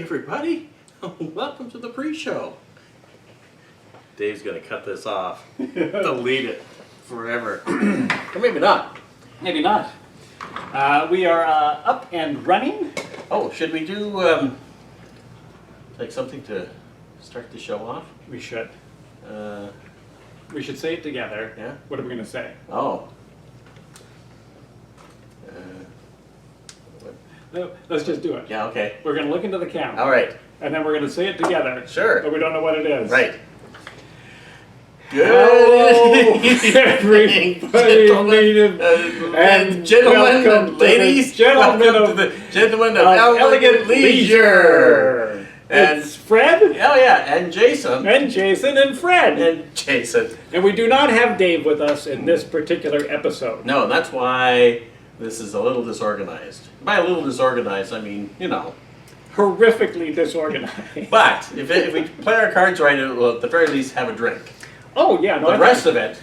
everybody. Welcome to the pre-show. Dave's going to cut this off. Delete it forever. Or maybe not. Maybe not. We are up and running. Oh, should we do like something to start the show off? We should. We should say it together. Yeah. What are we going to say? Oh. No, let's just do it. Yeah, okay. We're going to look into the camera. All right. And then we're going to say it together. Sure. But we don't know what it is. Right. Hello, Good everybody, and gentlemen and ladies, welcome to the Gentlemen of Elegant Leisure. And it's Fred. Oh yeah, and Jason. And Jason and Fred. And Jason. And we do not have Dave with us in this particular episode. No, and that's why this is a little disorganized. By a little disorganized, I mean, you know. Horrifically disorganized. But if we play our cards right, it will at the very least have a drink. Oh, yeah. No, the rest of it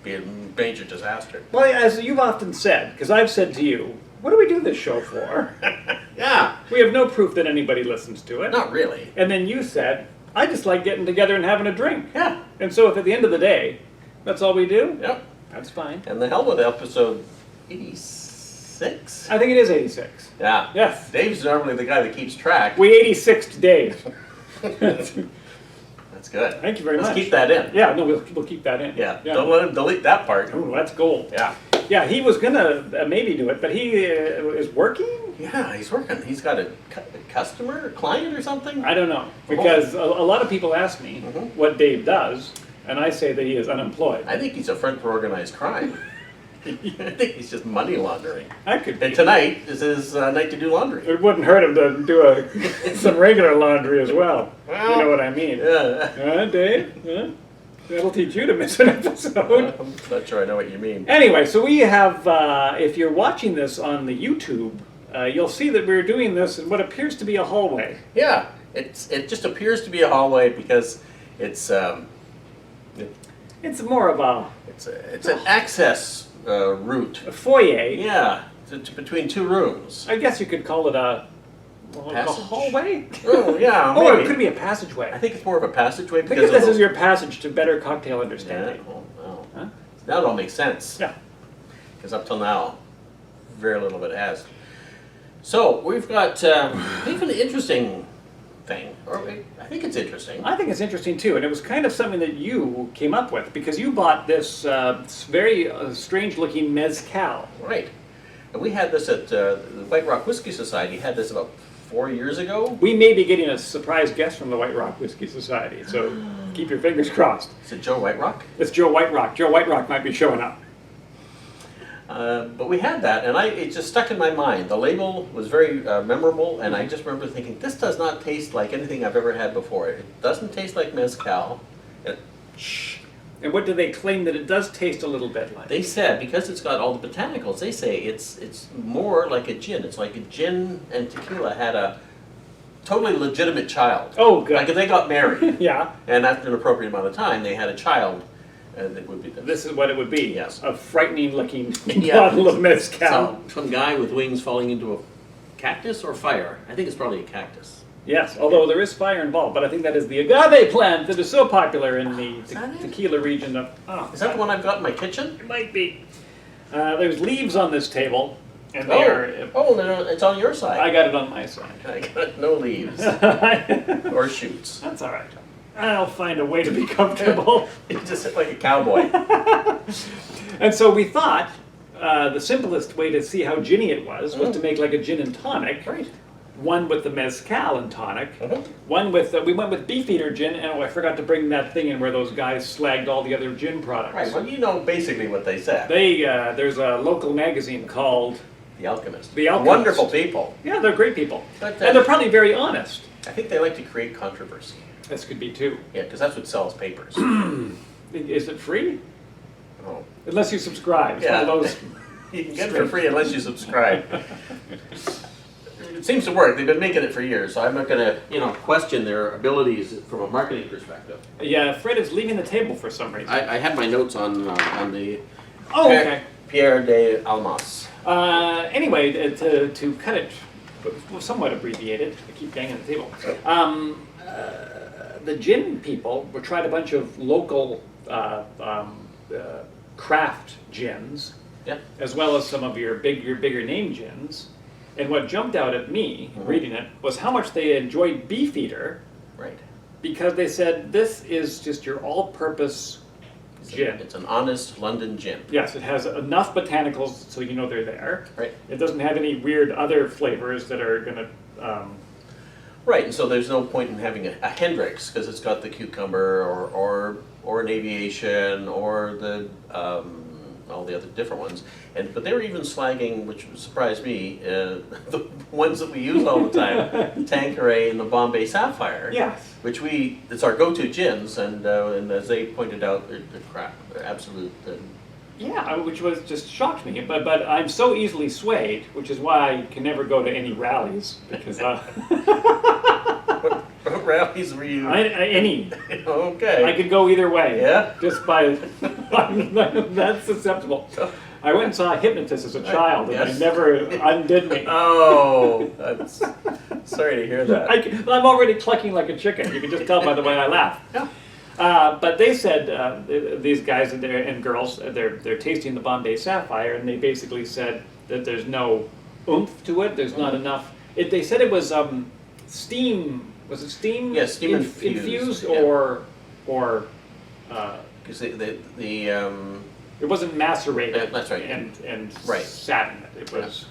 be a major disaster. Well, as you've often said, because I've said to you, what do we do this show for? Yeah. We have no proof that anybody listens to it. Not really. And then you said, I just like getting together and having a drink. Yeah. And so if at the end of the day, that's all we do, Yep. that's fine. And the hell with episode 86? I think it is 86. Yeah. Yes. Dave's normally the guy that keeps track. We 86'd Dave. That's good. Thank you very much. Let's keep that in. Yeah, no, we'll keep that in. Yeah. Don't let him delete that part. Ooh, that's gold. Yeah. Yeah, he was gonna maybe do it, but he is working? Yeah, he's working. He's got a customer, a client or something? I don't know, because a lot of people ask me what Dave does, and I say that he is unemployed. I think he's a front for organized crime. I think he's just money laundering. I could be. And tonight is his night to do laundry. It wouldn't hurt him to do some regular laundry as well. Well, You know what I mean? Yeah. Dave? Huh? That'll teach you to miss an episode. I'm not sure I know what you mean. Anyway, so we have, if you're watching this on the YouTube, you'll see that we're doing this in what appears to be a hallway. Yeah, it just appears to be a hallway because it's It's more of a it's an access route. a foyer. Yeah, it's between two rooms. I guess you could call it a Passage? hallway? Oh yeah, Oh, maybe. it could be a passageway. I think it's more of a passageway Think because of this of as your passage to better cocktail yeah. understanding. Oh, wow. Huh? Now it all makes sense. Yeah. Because up till now, very little of it has. So we've got we have an interesting thing, or I think it's interesting. I think it's interesting too, and it was kind of something that you came up with because you bought this very strange-looking mezcal. Right, and we had this at the White Rock Whiskey Society. Had this about 4 years ago. We may be getting a surprise guest from the White Rock Whiskey Society, so keep your fingers crossed. Is it Joe White Rock? It's Joe White Rock. Joe White Rock might be showing up. But we had that, and it just stuck in my mind. The label was very memorable, and I just remember thinking, this does not taste like anything I've ever had before. It doesn't taste like mezcal. And what do they claim that it does taste a little bit like? They said, because it's got all the botanicals, they say it's more like a gin. It's like a gin and tequila had a totally legitimate child. Oh, good. Like if they got married, Yeah. and after an appropriate amount of time, they had a child, it would be this. This is what it would be. Yes. A frightening-looking Yeah. bottle of mezcal. Some guy with wings falling into a cactus or fire. I think it's probably a cactus. Yes, although there is fire involved, but I think that is the agave plant that is so popular in the Is that it? tequila region of... Oh, Is that the one I've got in my kitchen? It might be. There's leaves on this table, and they are... Oh, no, it's on your side. I got it on my side. I got no leaves That's or shoots. all right. I'll find a way to be comfortable. You just sit like a cowboy. And so we thought the simplest way to see how ginny it was to make like a gin and tonic. Right. One with the mezcal and tonic. One with, we went with Beefeater gin, and I forgot to bring that thing in where those guys slagged all the other gin products. Right, well, you know basically what they said. There's a local magazine called... The Alchemist. The Alchemist. Wonderful people. Yeah, they're great people. But, And they're probably very honest. I think they like to create controversy. This could be too. Yeah, because that's what sells papers. Is it free? Oh. Unless you subscribe. It's Yeah. one of those... You can get it for free unless you subscribe. It seems to work. They've been making it for years, so I'm not going to, question their abilities from a marketing perspective. Yeah, Fred is leaving the table for some reason. I had my notes on the Oh, okay. Pierre de Almas. Anyway, to cut it somewhat abbreviated. I keep banging the table. The gin people tried a bunch of local craft gins, Yeah. as well as some of your bigger name gins. And what jumped out at me reading it was how much they enjoyed Beefeater, Right. because they said this is just your all-purpose gin. It's an honest London gin. Yes, it has enough botanicals so you know they're there. Right. It doesn't have any weird other flavors that are going to... Right, and so there's no point in having a Hendrix because it's got the cucumber or an aviation or the all the other different ones. But they were even slagging, which surprised me, the ones that we use all the time, the Tanqueray and the Bombay Sapphire. Yes. Which it's our go-to gins, and as they pointed out, they're crap. They're absolute. Yeah, which was just shocked me. But I'm so easily swayed, which is why I can never go to any rallies because What rallies were you? any. Okay. I could go either way. Yeah? Just by that's susceptible. I went and saw a hypnotist as a child, and Yes. they never undid me. Oh, that's sorry to hear that. I'm already clucking like a chicken. You can just tell by the way I laugh. Yeah. But they said these guys and girls, they're tasting the Bombay Sapphire, and they basically said that there's no oomph to it. There's not enough. They said it was steam. Was it steam? Yeah, steam infused, yeah. or Because it wasn't macerated. That's right. And Right. sat in it. It was,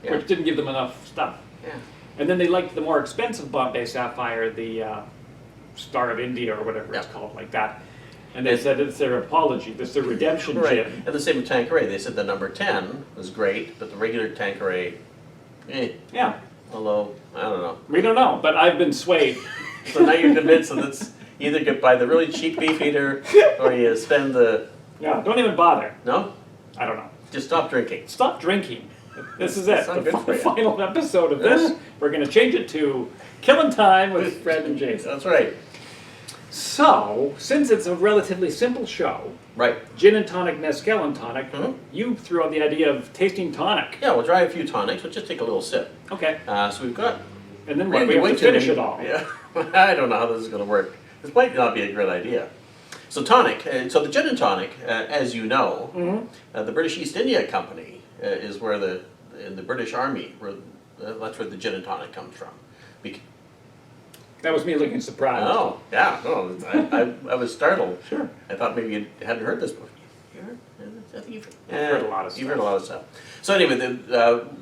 Yeah. which didn't give them enough stuff. Yeah. And then they liked the more expensive Bombay Sapphire, the Star of India or whatever it's Yeah. called, like that. And they said it's their apology, it's their redemption Right. gin. And the same with Tanqueray. They said the number 10 was great, but the regular Tanqueray, Yeah, although, I don't know. we don't know, but I've been swayed. So now you're convinced that it's either get buy the really cheap Beefeater or you spend the, Yeah, don't even bother. no? I don't know. Just stop drinking. Stop drinking. This is it. It's not good for The you. final episode of this. We're going to change it to Killing Time with Fred and Jason. That's right. So, since it's a relatively simple show, Right. gin and tonic, mezcal and tonic, Mhm. you threw out the idea of tasting tonic. Yeah, we'll try a few tonics. We'll just take a little sip. Okay. So we've got... And then what? We have to finish it all. Yeah. I don't know how this is going to work. This might not be a great idea. So tonic, so the gin and tonic, as you know, Mm-hmm. the British East India Company is where in the British Army, that's where the gin and tonic comes from. That was me looking surprised. Oh, yeah, no, I was startled. Sure. I thought maybe you hadn't heard this before. You heard? I think you've heard a lot of You've heard a lot of stuff. So anyway,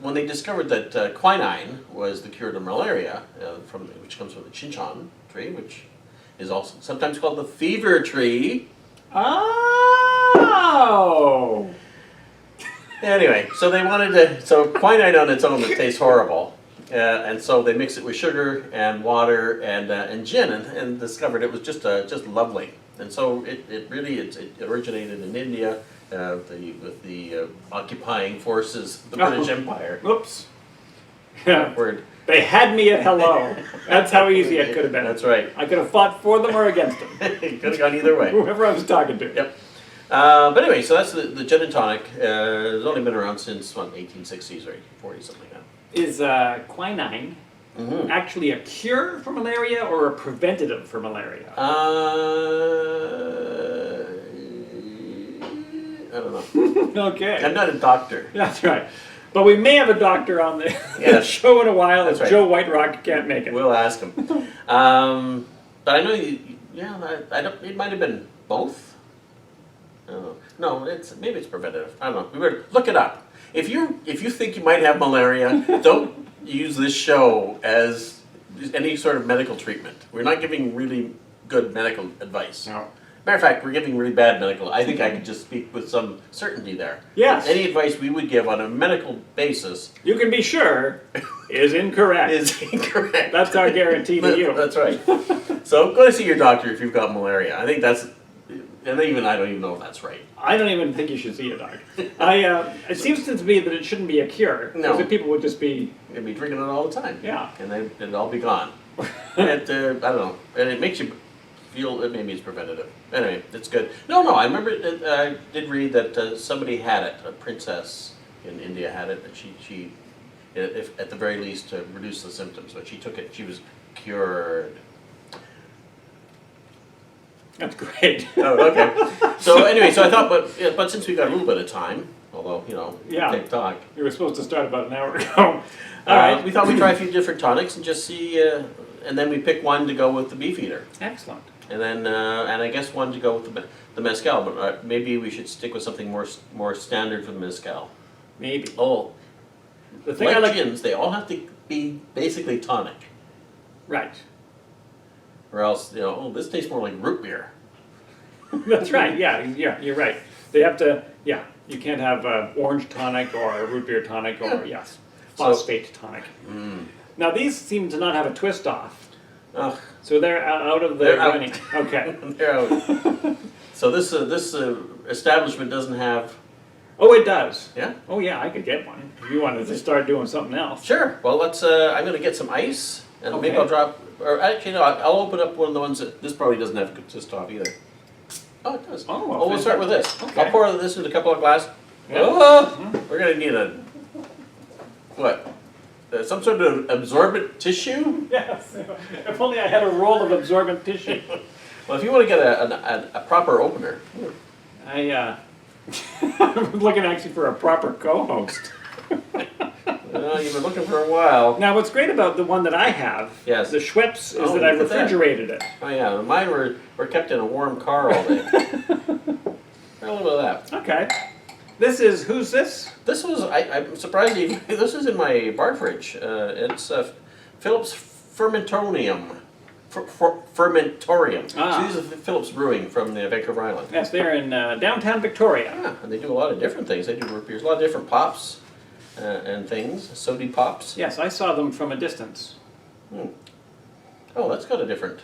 when they discovered that quinine was the cure to malaria, which comes from the chinchan tree, which is also sometimes called the fever tree. Oh! Anyway, so they wanted to, so quinine on its own, it tastes horrible. And so they mixed it with sugar and water and gin and discovered it was just lovely. And so it originated in India with the occupying forces of the British Empire. Oops. Yeah. Word. They had me at hello. That's how easy it could have been. That's right. I could have fought for them or against them. You could have gone either way. Whoever I was talking to. Yep. But anyway, so that's the gin and tonic. It's only been around since, 1860s or 1840s, something like that. Is quinine actually a cure for malaria or a preventative for malaria? I don't know. Okay. I'm not a doctor. That's right. But we may have a doctor on the Yes. show in a while if That's right. Joe Whiterock can't make it. We'll ask him. But I know I don't. It might have been both. I don't know. No, maybe it's preventative. I don't know. We better look it up. If you think you might have malaria, don't use this show as any sort of medical treatment. We're not giving really good medical advice. No. Matter of fact, we're giving really bad medical. I think I could just speak with some certainty there. Yes. Any advice we would give on a medical basis You can be sure is incorrect. is incorrect. That's our guarantee to you. That's right. So go to see your doctor if you've got malaria. I think that's, and even I don't even know if that's right. I don't even think you should see a doctor. It seems to me that it shouldn't be a cure. No. Because people would just be, You'd be drinking it all the time. Yeah. And then it'd all be gone. I don't know. And it makes you feel that maybe it's preventative. Anyway, it's good. No, I remember I did read that somebody had it. A princess in India had it, and she if at the very least to reduce the symptoms. But she took it; she was cured. That's great. Oh, okay. So anyway, so I thought, but since we got a little bit of time, although Yeah. TikTok, You were supposed to start about an hour ago. All right. we thought we'd try a few different tonics and just see, and then we pick one to go with the Beefeater, Excellent. and then and I guess one to go with the mezcal. But maybe we should stick with something more standard for the mezcal. Maybe. Oh, The thing like I like. gins, they all have to be basically tonic, Right. or else this tastes more like root beer. That's right. Yeah. You're right. They have to. Yeah. You can't have orange tonic or root beer tonic or yes, phosphate tonic. Now these seem to not have a twist off, Ugh, so they're out of the They're out. running. Okay. they're out. So this establishment doesn't have. Oh, it does. Yeah. Oh yeah, I could get one if you wanted to start doing something else. Sure. Well, let's. I'm going to get some ice, and maybe Okay. I'll drop. Or actually, no. I'll open up one of the ones that this probably doesn't have a twist off either. Oh, it does. Oh, well, we'll start with this. Okay. I'll pour this into a couple of glasses. Yeah. Oh, we're going to need what? Some sort of absorbent tissue? Yes. If only I had a roll of absorbent tissue. Well, if you want to get a proper opener. I'm looking actually for a proper co-host. You've been looking for a while. Now, what's great about the one that I have, Yes. the Schweppes, is Oh, that I look at that. refrigerated it. Oh yeah, mine were kept in a warm car all day. Try a little bit of that. Okay. This is, who's this? This was, I'm surprised this is in my bar fridge. It's Phillips Fermentorium. Fermentorium. Ah. So these are Phillips Brewing from the Vancouver Island. Yes, they're in downtown Victoria. Yeah, and they do a lot of different things. They do root beers, a lot of different pops and things, sody pops. Yes, I saw them from a distance. Oh, that's got a different.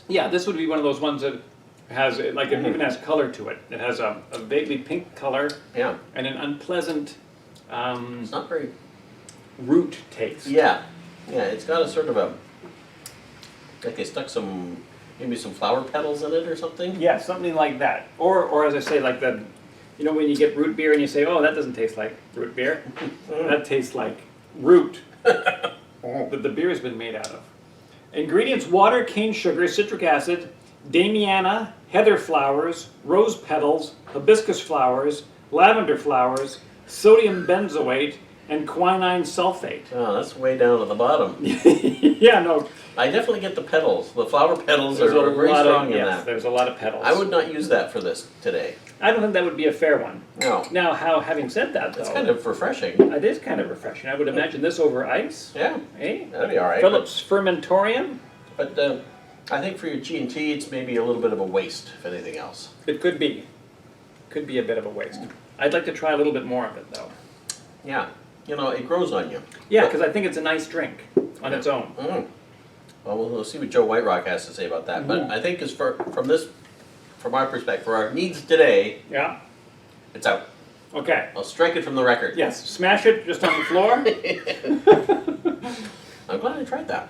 Yeah, this would be one of those ones that has, like, it even has color to it. It has a vaguely pink color Yeah, and an unpleasant it's not very. root taste. Yeah, it's got a sort of like they stuck maybe some flower petals in it or something. Yeah, something like that. Or as I say, like when you get root beer and you say, oh, that doesn't taste like root beer. That tastes like root that the beer has been made out of. Ingredients: water, cane sugar, citric acid, damiana, heather flowers, rose petals, hibiscus flowers, lavender flowers, sodium benzoate, and quinine sulfate. Oh, that's way down at the bottom. Yeah, no. I definitely get the petals. The flower petals There's are a very lot strong of, in yes, that. there's a lot of petals. I would not use that for this today. I don't think that would be a fair one. No. Now, having said that, though, It's kind of refreshing. it is kind of refreshing. I would imagine this over ice. Yeah, Eh? that'd be all right. Phillips Fermentorium. But I think for your G&T, it's maybe a little bit of a waste, if anything else. It could be. Could be a bit of a waste. I'd like to try a little bit more of it, though. Yeah, it grows on you. Yeah, because I think it's a nice drink on its own. Mm. Well, we'll see what Joe Whiterock has to say about that. But I think from our perspective, for our needs today, Yeah. it's out. Okay. I'll strike it from the record. Yes. Smash it just on the floor. I'm glad I tried that.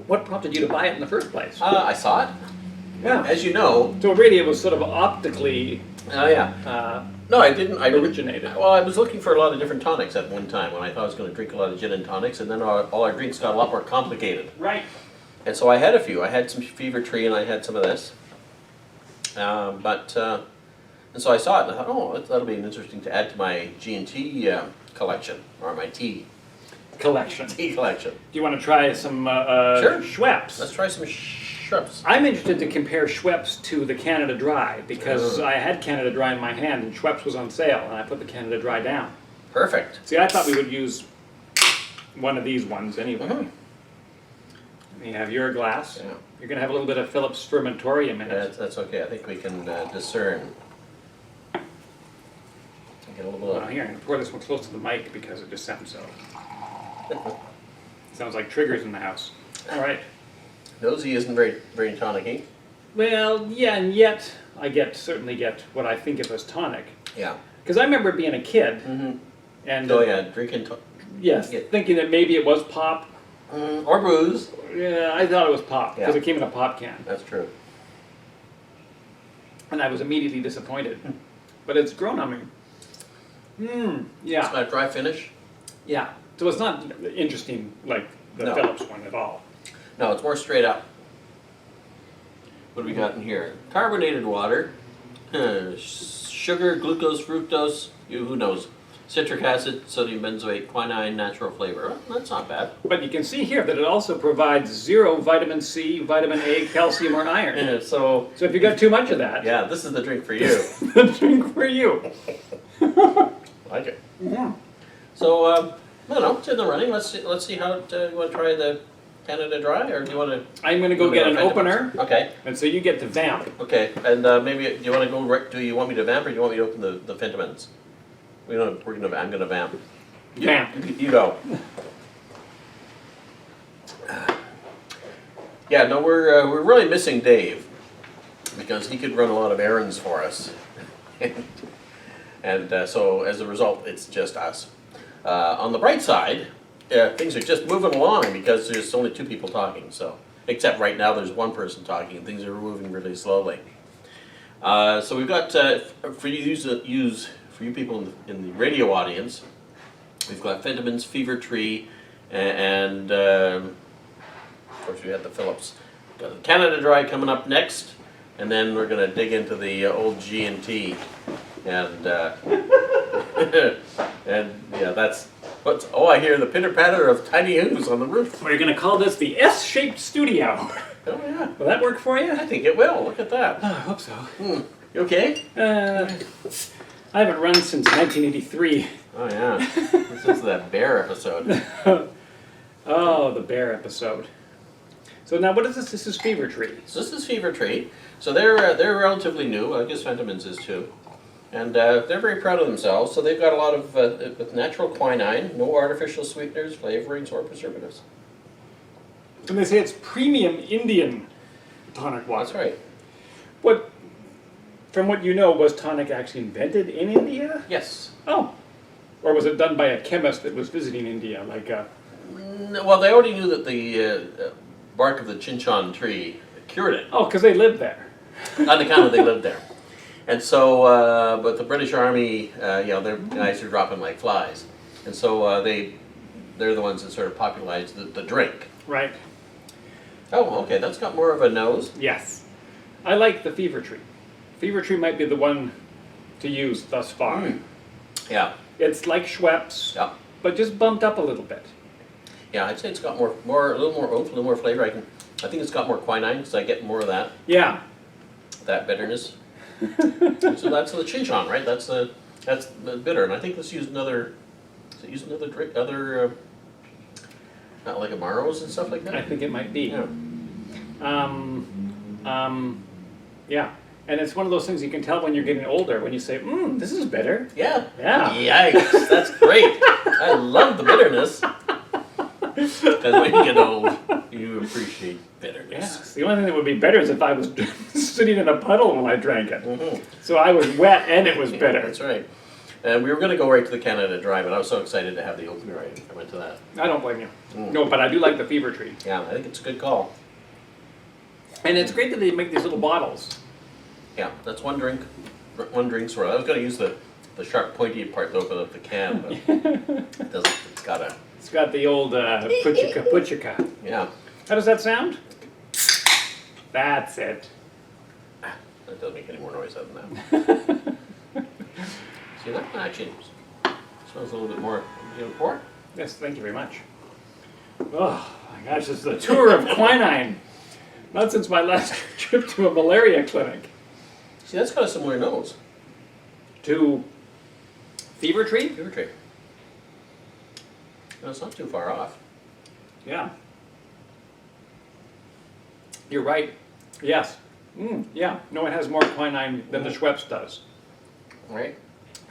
What prompted you to buy it in the first place? I saw it. Yeah. As you know. So really, it was sort of optically Oh yeah. No, I didn't. originated. Well, I was looking for a lot of different tonics at one time when I thought I was going to drink a lot of gin and tonics, and then all our drinks got a lot more complicated. Right. And so I had a few. I had some Fever Tree, and I had some of this. And so I saw it, and I thought, oh, that'll be interesting to add to my G&T collection, or my tea Collection. collection. Do you want to try some Sure. Schweppes? Let's try some shrubs. I'm interested to compare Schweppes to the Canada Dry because I had Canada Dry in my hand and Schweppes was on sale and I put the Canada Dry down. Perfect. See, I thought we would use one of these ones anyway. You have your glass. Yeah. You're going to have a little bit of Phillips Fermentorium in it. That's okay. I think we can discern. Get a little Well, here, I'm going to pour this one close to the mic because it just sounds so... sounds like triggers in the house. All right. Nosy isn't very tonic-y. Well, yeah, and yet I certainly get what I think of as tonic. Yeah. Because I remember being a kid and Oh yeah, drinking. yes, Yeah. thinking that maybe it was pop. Or booze. Yeah, I thought it was pop because Yeah. it came in a pop can, That's true. and I was immediately disappointed. But it's grown on me. Mm, It's yeah, got a dry finish. yeah. So it's not interesting like the No. Phillips one at all. No, it's more straight up. What do we got in here? Carbonated water, sugar, glucose, fructose, who knows? Citric acid, sodium benzoate, quinine, natural flavor. Oh, that's not bad. But you can see here that it also provides 0 vitamin C, vitamin A, calcium, or iron. Yeah, so So if you got too much of that, yeah, this is the drink for you. the drink for you. Like it. Yeah. So I don't know. It's in the running. Let's see how it, you want to try the Canada Dry, or do you want to? I'm going to go get an opener, Okay. and so you get to vamp. Okay. And maybe do you want to go? Do you want me to vamp, or do you want me to open the Fentimans? I'm gonna vamp. Vamp. You go. Yeah, no, we're really missing Dave because he could run a lot of errands for us, and so as a result, it's just us. On the bright side, things are just moving along because there's only 2 people talking. So, except right now, there's 1 person talking, and things are moving really slowly. So we've got for you people in the radio audience, we've got Fentimans, Fever Tree, and of course we had the Phillips. Got the Canada Dry coming up next, and then we're going to dig into the old G&T, and and yeah, that's what's. Oh, I hear the pitter patter of tiny hooves on the roof. We're going to call this the S-shaped studio. Oh yeah, Will that work for you? I think it will. Look at that. Oh, I hope so. You okay? I haven't run since 1983. Oh yeah, this is that bear episode. Oh, the bear episode. So now, what is this? This is Fever Tree. So this is Fever Tree. So they're relatively new. I guess Fentimans is too, and they're very proud of themselves. So they've got a lot of with natural quinine, no artificial sweeteners, flavorings, or preservatives. And they say it's premium Indian tonic water. That's right. What, from what you know, was tonic actually invented in India? Yes. Oh. Or was it done by a chemist that was visiting India? Like Well, they already knew that the bark of the chinchon tree cured it. Oh, because they lived there. On account of they lived there. And so, but the British Army, their guys are dropping like flies. And so they're the ones that sort of popularized the drink. Right. Oh, okay, that's got more of a nose. Yes. I like the Fever Tree. Fever Tree might be the one to use thus far. Yeah. It's like Schweppes, Yeah. but just bumped up a little bit. Yeah, I'd say it's got a little more oomph, a little more flavor. I think it's got more quinine because I get more of that Yeah. bitterness. So that's the chinchon, right? That's the bitter, and I think let's use another. Use another drink, not like Amaros and stuff like that. I think it might be. Yeah. Yeah. And it's one of those things you can tell when you're getting older, when you say, this is bitter. Yeah. Yeah. Yikes! That's great. I love the bitterness. Because when you get old, you appreciate bitterness. Yes. The only thing that would be better is if I was sitting in a puddle when I drank it. Mm-hmm. So I was wet and it was bitter. That's right. And we were going to go right to the Canada Dry, but I was so excited to have the opener. I went to that. I don't blame you. No, but I do like the Fever Tree. Yeah, I think it's a good call. And it's great that they make these little bottles. Yeah, that's one drink sort of. I was going to use the sharp pointy part to open up the can, but it doesn't. It's got the old puchika. Yeah. How does that sound? That's it. That doesn't make any more noise other than that. See, that actually smells a little bit more. You want pour? Yes, thank you very much. Oh my gosh, this is the tour of quinine. Not since my last trip to a malaria clinic. See, that's got a similar nose. To Fever Tree? Fever Tree. No, it's not too far off. Yeah. You're right. Yes. Yeah. No, it has more quinine than the Schweppes does. Right?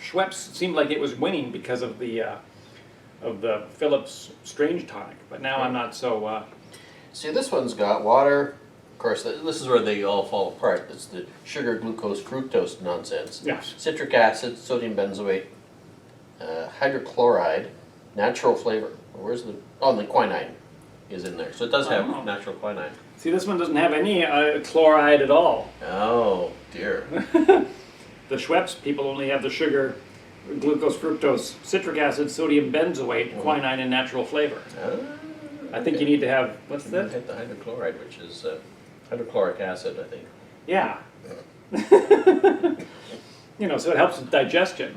Schweppes seemed like it was winning because of the Phillips Strange Tonic, but now I'm not so. See, this one's got water. Of course, this is where they all fall apart. It's the sugar, glucose, fructose nonsense. Yes. Citric acid, sodium benzoate, hydrochloride, natural flavor. Where's the... Oh, and the quinine is in there. So it does have natural quinine. See, this one doesn't have any chloride at all. Oh, dear. The Schweppes people only have the sugar, glucose, fructose, citric acid, sodium benzoate, quinine, and natural flavor. I think you need to have, what's that? Hit the hydrochloride, which is hydrochloric acid, I think. Yeah. You know, so it helps with digestion.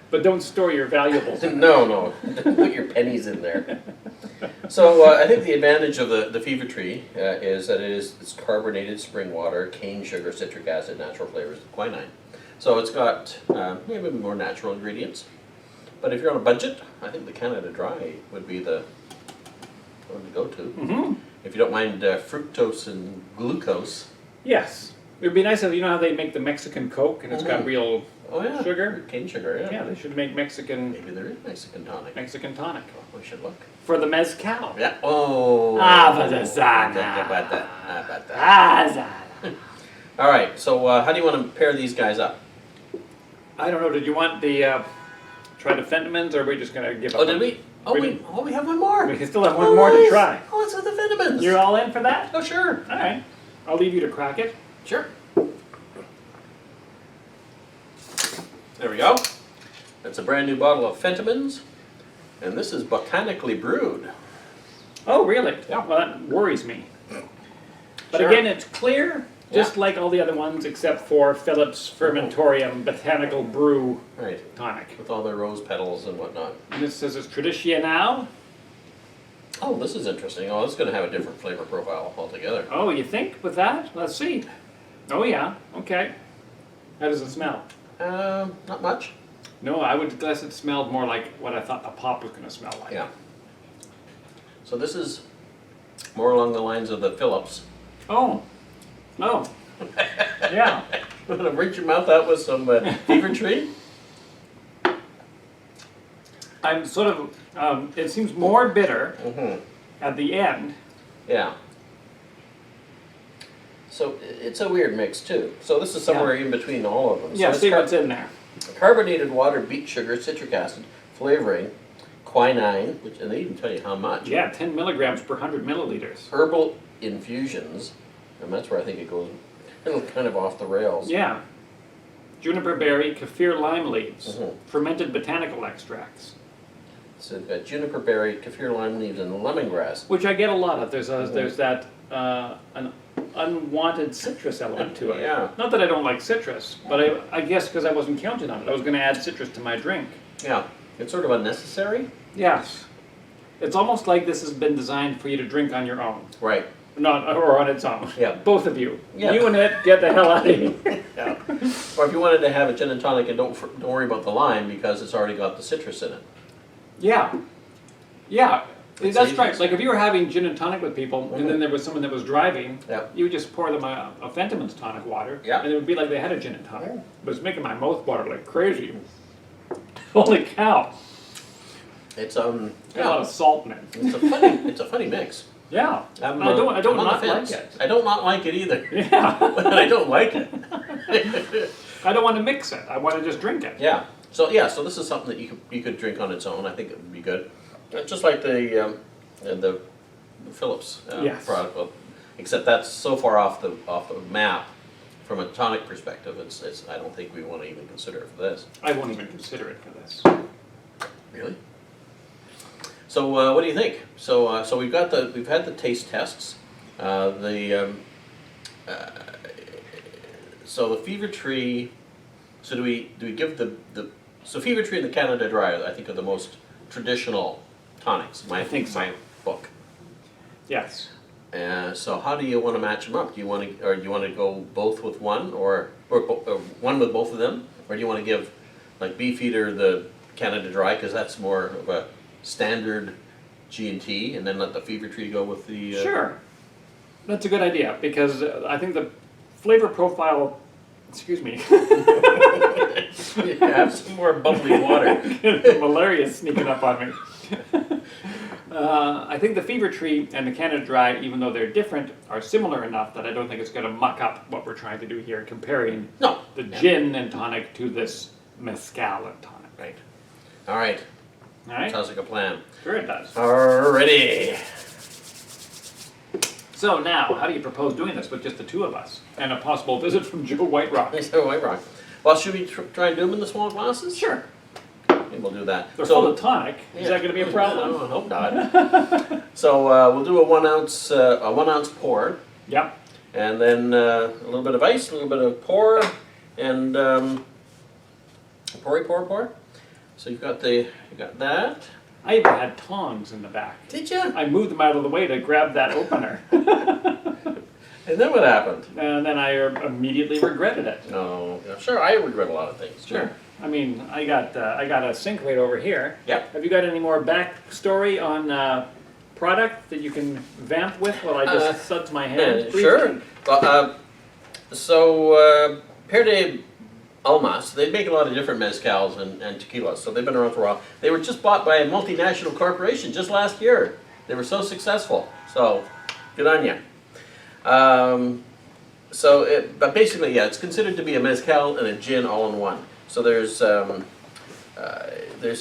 But don't store your valuables. No. Put your pennies in there. So I think the advantage of the Fever Tree is that it's carbonated spring water, cane sugar, citric acid, natural flavors, quinine. So it's got maybe more natural ingredients. But if you're on a budget, I think the Canada Dry would be the one to go to. Mm-hmm. If you don't mind fructose and glucose. Yes. It would be nice if, you know how they make the Mexican Coke and it's got real sugar? Cane sugar, yeah. Yeah, they should make Mexican Maybe there is Mexican tonic. tonic. We should look. For the Mezcal. Yeah. Oh. All right. So how do you want to pair these guys up? I don't know. Did you want the try the Fentimans, or are we just going to give up? Oh, did we? Oh, we have one more. We still have one more to try. Oh, let's have the Fentimans. You're all in for that? Oh, sure. All right. I'll leave you to crack it. Sure. There we go. That's a brand new bottle of Fentimans, and this is botanically brewed. Oh, really? Yeah. Well, that worries me. But Sure. again, it's clear, just Yeah. like all the other ones, except for Phillips Fermentorium Botanical Brew Right. Tonic. With all their rose petals and whatnot. And this says it's Tradicional. Oh, this is interesting. Oh, this is going to have a different flavor profile altogether. Oh, you think with that? Let's see. Oh, yeah. Okay. How does it smell? Not much. No, I would guess it smelled more like what I thought a pop was going to smell like. Yeah. So this is more along the lines of the Phillips. Oh. Oh. Yeah. Want to rinse your mouth out with some Fever Tree? I'm sort of, it seems more bitter Mm-hmm. at the end. Yeah. So it's a weird mix too. So this is somewhere in between all of them. Yeah, so see what's in there. carbonated water, beet sugar, citric acid, flavoring, quinine, which, and they even tell you how much. Yeah, 10 milligrams per 100 milliliters. Herbal infusions, and that's where I think it goes kind of off the rails. Yeah. Juniper berry, kaffir lime leaves, Mhm. fermented botanical extracts. So they've got juniper berry, kaffir lime leaves, and lemongrass. Which I get a lot of. There's that an unwanted citrus element to it. Yeah. Not that I don't like citrus, but I guess because I wasn't counting on it. I was going to add citrus to my drink. Yeah, it's sort of unnecessary. Yes. It's almost like this has been designed for you to drink on your own. Right. Not, or on its own. Yeah. Both of you. Yeah. You and it, get the hell out of here. Yeah. Or if you wanted to have a gin and tonic and don't worry about the lime because it's already got the citrus in it. Yeah. Yeah. It's That's easy. right. Like if you were having gin and tonic with people, and then there was someone that was driving, Yeah. you would just pour them a Fentimans tonic water, Yeah. and it would be like they had a gin and tonic. But it's making my mouth water like crazy. Holy cow! It's Got a lot yeah. of salt in it. It's a funny mix. Yeah. I'm, I don't I'm on the not like fence. it. I don't not like it either. Yeah. But I don't like it. I don't want to mix it. I want to just drink it. Yeah. So this is something that you could drink on its own. I think it would be good. Just like the Phillips Yes. product, well, except that's so far off the map from a tonic perspective. It's I don't think we want to even consider it for this. I won't even consider it for this. Really? So what do you think? So we've had the taste tests. So the Fever Tree. So do we give so Fever Tree and the Canada Dry I think are the most traditional tonics. I think so. My book. Yes. So how do you want to match them up? Do you want to go both with one or one with both of them, or do you want to give like Beefeater the Canada Dry because that's more of a standard G&T, and then let the Fever Tree go with the... Sure. That's a good idea, because I think the flavor profile... Excuse me. Have some more bubbly water. Malaria's sneaking up on me. I think the Fever Tree and the Canada Dry, even though they're different, are similar enough that I don't think it's going to muck up what we're trying to do here, comparing No. the gin and tonic to this Mezcal and tonic. Right. All right. All right? Sounds like a plan. Sure it does. Alrighty. So now, how do you propose doing this with just the two of us? And a possible visit from Joe Whiterock? So White Rock. Well, should we try and do them in the small glasses? Sure. Maybe we'll do that. They're full of tonic. Is that going to be a I problem? hope not. So we'll do a 1 ounce pour, Yep. and then a little bit of ice, a little bit of pour, and pour. So you got that. I even had tongs in the back. Did you? I moved them out of the way to grab that opener. And then what happened? And then I immediately regretted it. No, sure. I regret a lot of things. Sure. I mean, I got a sink right over here. Yep. Have you got any more backstory on product that you can vamp with while I just suds my hands? Sure. Well, Pere de Almas, they make a lot of different mezcals and tequilas, so they've been around for a while. They were just bought by a multinational corporation just last year. They were so successful. So, good on you. But basically, yeah, it's considered to be a mezcal and a gin all in one. So there's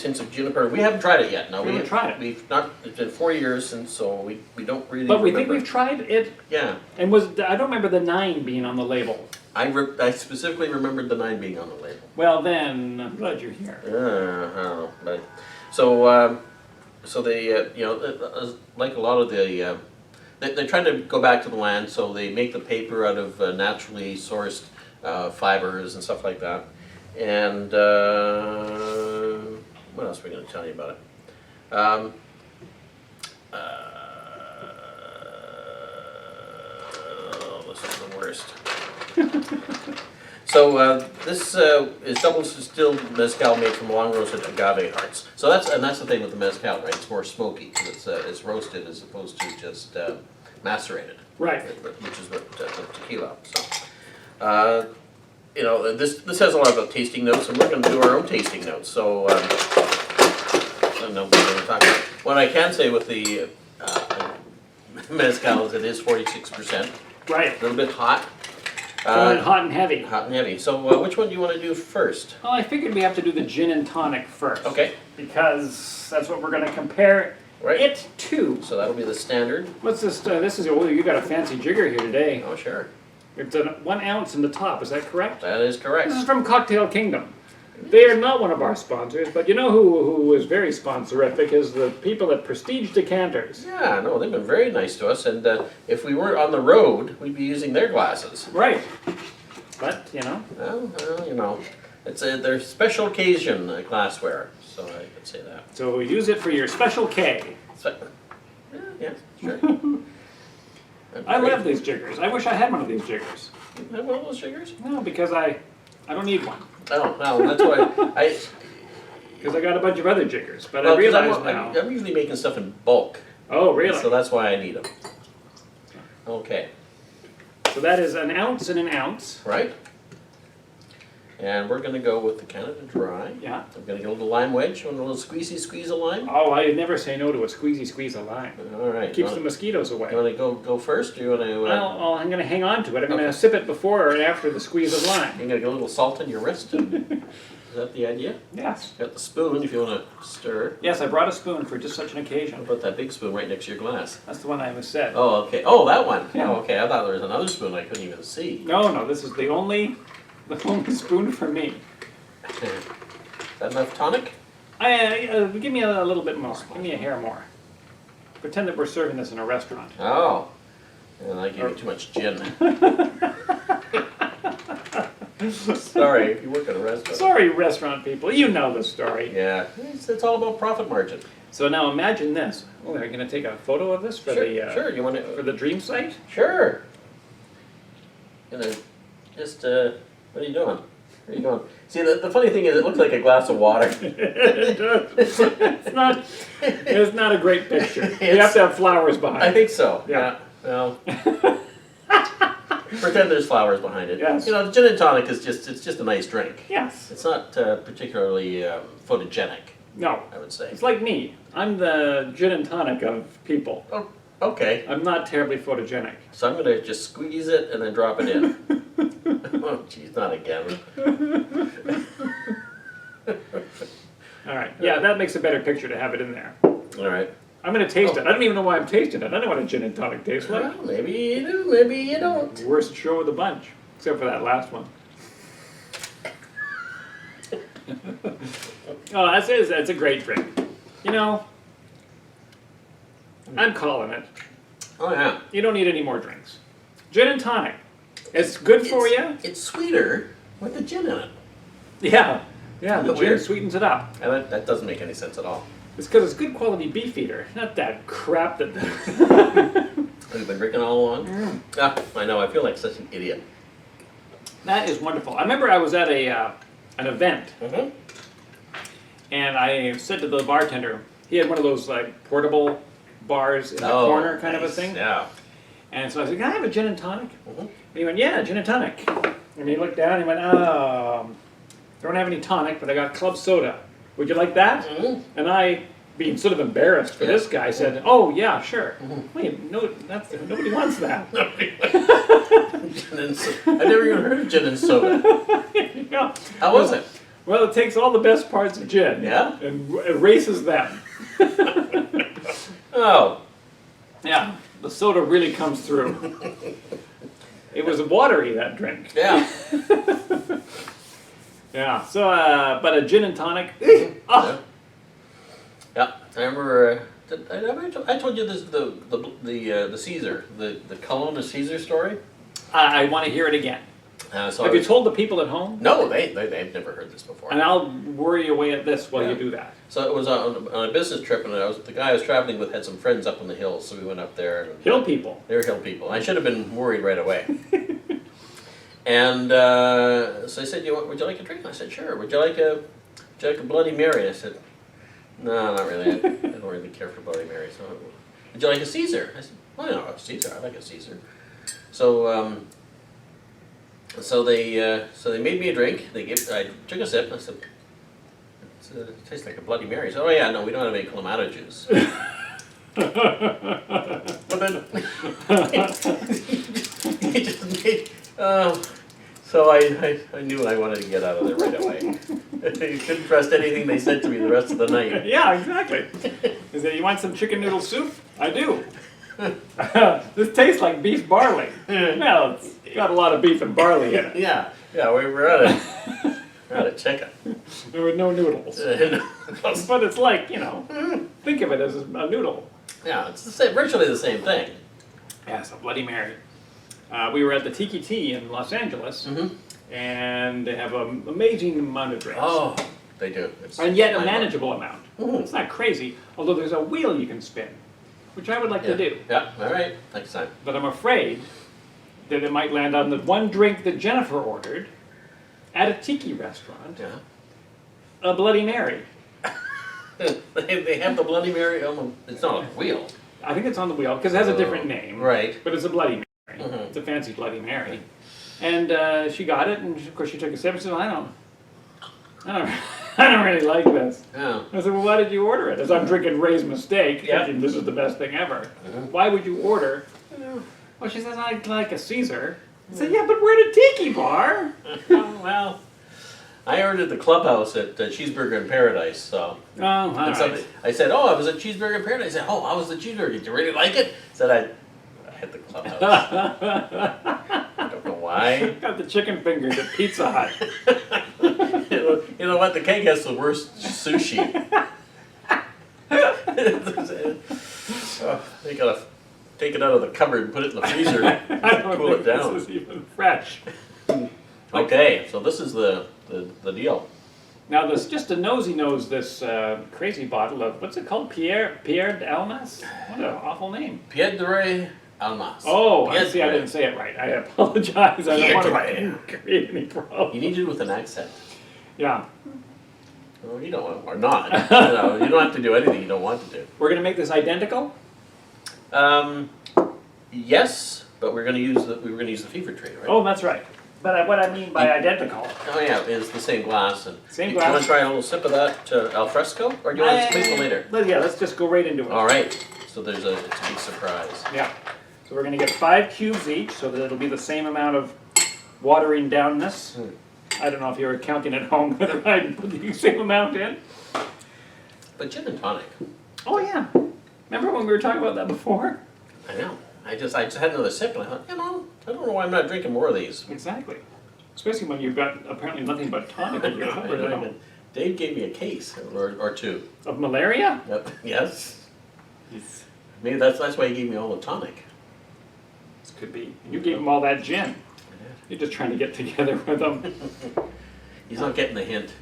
hints of juniper. We haven't tried it yet. No, we haven't tried it. We've not. It's been 4 years since, so we don't really. But we remember. think we've tried it. Yeah. And I don't remember the 9 being on the label. I specifically remembered the 9 being on the label. Well, then I'm glad you're here. I don't know, but so they like a lot of the they're trying to go back to the land, so they make the paper out of naturally sourced fibers and stuff like that. And what else are we going to tell you about it? This is the worst. So this is double distilled mezcal made from long roasted agave hearts. So that's the thing with the mezcal, right? It's more smoky because it's roasted as opposed to just macerated. Right. Which is what the tequila. So this has a lot of tasting notes, and we're going to do our own tasting notes. So I don't know what we're going to talk about. What I can say with the mezcal is it is 46%. Right. A little bit hot. Hot and heavy. Hot and heavy. So which one do you want to do first? Well, I figured we have to do the gin and tonic first. Okay. Because that's what we're going to compare it to. So that'll be the standard. What's this? You got a fancy jigger here today. Oh, sure. It's 1 ounce in the top, is that correct? That is correct. This is from Cocktail Kingdom. They are not one of our sponsors, but you know who is very sponsorific is the people at Prestige Decanters. Yeah, no, they've been very nice to us, and if we weren't on the road, we'd be using their glasses. Right. But, Well, it's their special occasion glassware, so I could say that. So use it for your special K. Yeah, sure. I love these jiggers. I wish I had one of these jiggers. You have one of those jiggers? No, because I don't need one. Oh, no, that's why Because I got a bunch of other jiggers, but I realize now. I'm usually making stuff in bulk. Oh, really? So that's why I need them. Okay. So that is 1 ounce and 1 ounce. Right. And we're going to go with the Canada Dry. Yeah. I'm going to get a little lime wedge. You want a little squeeze of lime? Oh, I never say no to a squeeze of lime. All right. Keeps the mosquitoes away. You want to go first, or you want to? Well, I'm going to hang on to it. I'm going to sip it before and after the squeeze of lime. You're going to get a little salt in your wrist. Is that the idea? Yes. Got the spoon if you want to stir. Yes, I brought a spoon for just such an How occasion. about that big spoon right next to your glass? That's the one I said. Oh, okay. Oh, that one. Yeah. Oh, okay. I thought there was another spoon I couldn't even see. No, this is the only spoon for me. Is that enough tonic? Give me a little bit more. Give me a hair more. Pretend that we're serving this in a restaurant. Oh. And I gave you too much gin. Sorry, if you work at a restaurant. Sorry, restaurant people. You know the story. Yeah. It's all about profit margin. So now imagine this. Oh, are you going to take a photo of this for Sure. You want for the dream site? Sure. Just what are you doing? Where are you going? See, the funny thing is, it looks like a glass of water. It does. It's not a great picture. You have to have flowers behind it. I think so. Yeah. Well, pretend there's flowers behind it. Yes. The gin and tonic is just a nice drink. Yes. It's not particularly photogenic, No. I would say. It's like me. I'm the gin and tonic of people. Oh, okay. I'm not terribly photogenic. So I'm going to just squeeze it and then drop it in. Oh, geez, not again. All right. Yeah, that makes a better picture to have it in there. All right. I'm going to taste it. I don't even know why I'm tasting it. I don't know what a gin and tonic tastes like. Well, maybe you do, maybe you don't. Worst show of the bunch, except for that last one. Oh, that's a great drink. You know, I'm calling it. Oh yeah. You don't need any more drinks. Gin and tonic. It's good for you. It's sweeter with the gin in it. Yeah. Yeah, Isn't the it gin weird? sweetens it up. And that doesn't make any sense at all. It's because it's good quality beef eater, not that crap that. Have you been drinking all along? Ah, I know. I feel like such an idiot. That is wonderful. I remember I was at an event, Mm-hmm. and I said to the bartender, he had one of those like portable bars in the corner kind of a thing. Yeah. And so I said, "Can I have a gin and tonic?" Mm-hmm. And he went, "Yeah, gin and tonic." And he looked down and he went, don't have any tonic, but I got club soda. Would you like that? Mm-hmm. And I, being sort of embarrassed for this guy, said, "Oh yeah, sure." Wait, no, nobody wants that. Gin and I've never even heard of gin and soda. Yeah. How was it? Well, it takes all the best parts of gin, Yeah? and erases them. Oh. Yeah, the soda really comes through. It was watery, that drink. Yeah. Yeah. So, but a gin and tonic. Oh, Yeah. I remember. I told you this the Caesar the Kelowna Caesar story. I want to hear it again. So Have you told the people at home? No, they've never heard this before. And I'll worry away at this while Yeah. you do that. So it was on a business trip, and the guy I was traveling with had some friends up in the hills, so we went up there. And Hill people. They were hill people. I should have been worried right away. And so I said, "Would you like a drink?" And I said, "Sure." Would you like a Bloody Mary? I said, "No, not really. I don't really care for Bloody Mary." So, would you like a Caesar? I said, "Well, no, a Caesar. I like a Caesar." So so they made me a drink. I took a sip. And I said, "It tastes like a Bloody Mary." So, "Oh yeah, no, we don't have any Clamato juice." But then he just made. So I knew I wanted to get out of there right away. You couldn't trust anything they said to me the rest of the night. Yeah, exactly. He said, "You want some chicken noodle soup?" "I do." "This tastes like beef barley." "Well, it's got a lot of beef and barley in it." Yeah, we're out of chicken. There were no noodles. But it's like, think of it as a noodle. Yeah, it's virtually the same thing. Yeah, so Bloody Mary. We were at the Tiki Tea in Los Angeles, and they have an amazing amount of drinks. Oh, they do. And yet a manageable amount. Mhm. It's not crazy, although there's a wheel you can spin, which I would like to do. Yeah, all right, next time. But I'm afraid that it might land on the one drink that Jennifer ordered at a tiki restaurant, Yeah. a Bloody Mary. They have the Bloody Mary on the. It's not on the wheel. I think it's on the wheel because it has a different name. Right. But it's a Bloody Mary. Mhm. It's a fancy Bloody Mary. And she got it, and of course she took a sip and said, I don't really like this. Yeah. I said, well, why did you order it? As I'm drinking Ray's Mistake, Yeah. thinking this is the best thing ever. Mhm. Why would you order? Well, she says, I'd like a Caesar. I said, yeah, but we're at a tiki bar. Well, I ordered the Clubhouse at Cheeseburger in Paradise, so. Oh, all right. I said, "Oh, I was at Cheeseburger in Paradise." I said, "Oh, how was the cheeseburger? Did you really like it?" I said, I had the Clubhouse. I don't know why. Got the chicken fingers at Pizza Hut. You know what? The cake has the worst sushi. They gotta take it out of the cupboard and put it in the freezer. I don't Cool think it down. this is even fresh. Okay, so this is the deal. Now, there's just a nosy knows this crazy bottle of, what's it called? Pierre d'Almas? What an awful name. Piedre Almas. Oh, I Piedre. see, I didn't say it right. I apologize. I don't want Piedre. to create any You problems. need to do it with an accent. Yeah. Well, you don't, or not. You don't have to do anything you don't want to do. We're going to make this identical? Yes, but we were going to use the fever tree, right? Oh, that's right. But what I mean by identical. Oh yeah, it's the same glass. And Same Do glass. you want to try a little sip of that al fresco, or do you want to wait till later? Yeah, let's just go right into it. All right. So it's a big surprise. Yeah. So we're going to get 5 cubes each, so that it'll be the same amount of watering downness. I don't know if you were counting at home whether I put the same amount in. But gin and tonic. Oh yeah. Remember when we were talking about that before? I know. I just had another sip, and I thought, I don't know why I'm not drinking more of these. Exactly. Especially when you've got apparently nothing but tonic in your cupboard at home. Dave gave me a case or two. Of malaria? Yep. Yes. This Maybe that's why he gave me all the tonic. could be. You gave him all that gin. You're just trying to get together with him. He's not getting the hint.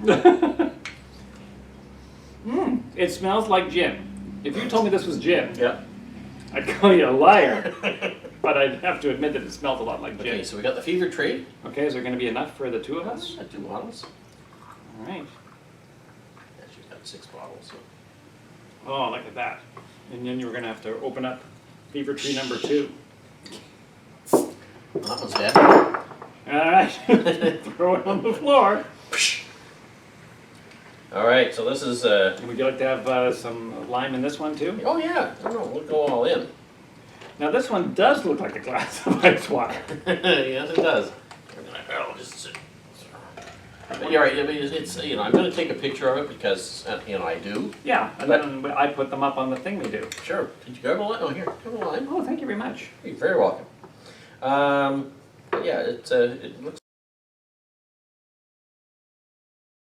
It smells like gin. If you told me this was gin, Yep. I'd call you a liar. But I'd have to admit that it smells a lot like gin. Okay, so we got the fever tree. Okay, is there going to be enough for the two of us? Got 2 bottles. All right. Yeah, she's got 6 bottles. So. Oh, look at that. And then you were going to have to open up fever tree number 2. Well, that one's dead. All right. Throw it on the floor. All right, so this is. And would you like to have some lime in this one too? Oh yeah, I don't know. We'll go all in. Now this one does look like a glass of ice water. Yes, it does. I'll just sit. You're right. I mean, it's you know, I'm going to take a picture of it because you know I do. Yeah, and then I put them up on the thing we do. Sure. Did you grab a line? Oh, here, grab a line. Oh, thank you very much. You're very welcome. But yeah, it looks.